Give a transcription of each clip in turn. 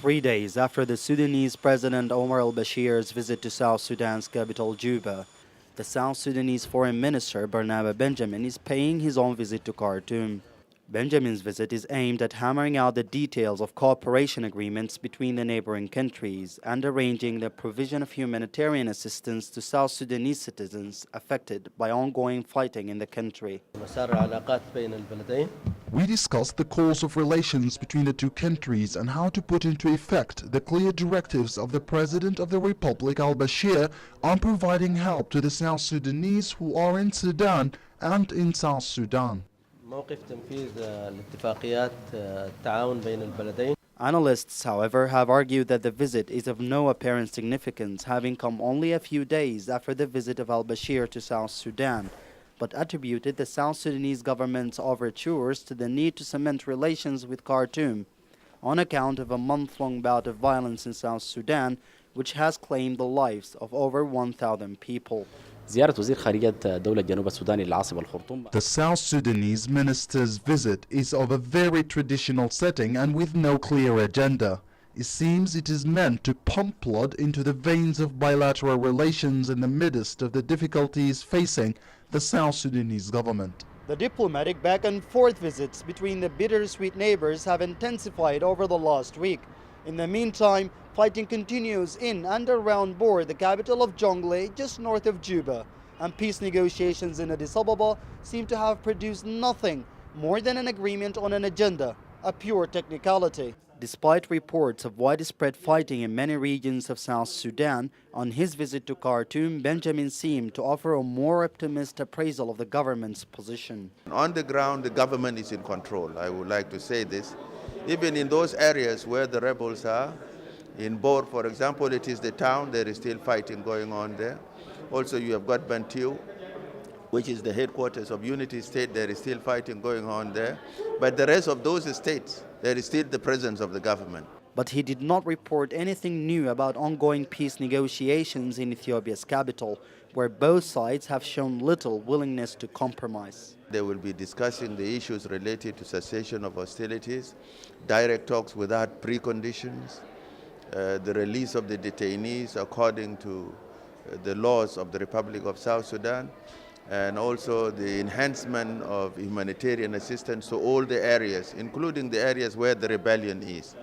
3 days after the Sudanese President Omar al-Bashir's visit to South Sudan's capital Juba, the South Sudanese Foreign Minister Barnaba Benjamin is paying his own visit to Khartoum. Benjamin's visit is aimed at hammering out the details of cooperation agreements between the neighboring countries and arranging the provision of humanitarian assistance to South Sudanese citizens affected by ongoing fighting in the country. We discussed the course of relations between the two countries and how to put into effect the clear directives of the President of the Republic al-Bashir on providing help to the South Sudanese who are in Sudan and in South Sudan. Analysts, however, have argued that the visit is of no apparent significance, having come only a few days after the visit of al-Bashir to South Sudan, but attributed the South Sudanese government's overtures to the need to cement relations with Khartoum on account of a month-long bout of violence in South Sudan, which has claimed the lives of over 1,000 people. The South Sudanese minister's visit is of a very traditional setting and with no clear agenda. It seems it is meant to pump blood into the veins of bilateral relations in the midst of the difficulties facing the South Sudanese government. The diplomatic back-and-forth visits between the bittersweet neighbors have intensified over the last week. In the meantime, fighting continues in and around Bor, the capital of Jonglei, just north of Juba, and peace negotiations in Addis Ababa seem to have produced nothing more than an agreement on an agenda, a pure technicality. Despite reports of widespread fighting in many regions of South Sudan, on his visit to Khartoum, Benjamin seemed to offer a more optimistic appraisal of the government's position. On the ground, the government is in control. I would like to say this. Even in those areas where the rebels are, in Bor, for example, it is the town, there is still fighting going on there. Also, you have got Bantiu, which is the headquarters of Unity State, there is still fighting going on there. But the rest of those states, there is still the presence of the government. But he did not report anything new about ongoing peace negotiations in Ethiopia's capital, where both sides have shown little willingness to compromise. They will be discussing the issues related to cessation of hostilities, direct talks without preconditions, the release of the detainees according to the laws of the Republic of South Sudan, and also the enhancement of humanitarian assistance to all the areas, including the areas where the rebellion is.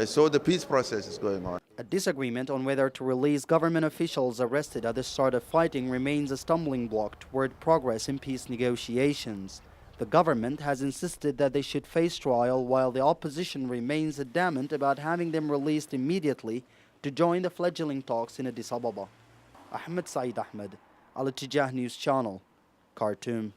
So the peace process is going on. A disagreement on whether to release government officials arrested at the start of fighting remains a stumbling block toward progress in peace negotiations. The government has insisted that they should face trial, while the opposition remains adamant about having them released immediately to join the fledgling talks in Addis Ababa. Ahmed Saeed, Al-Ittijah News Channel, Khartoum.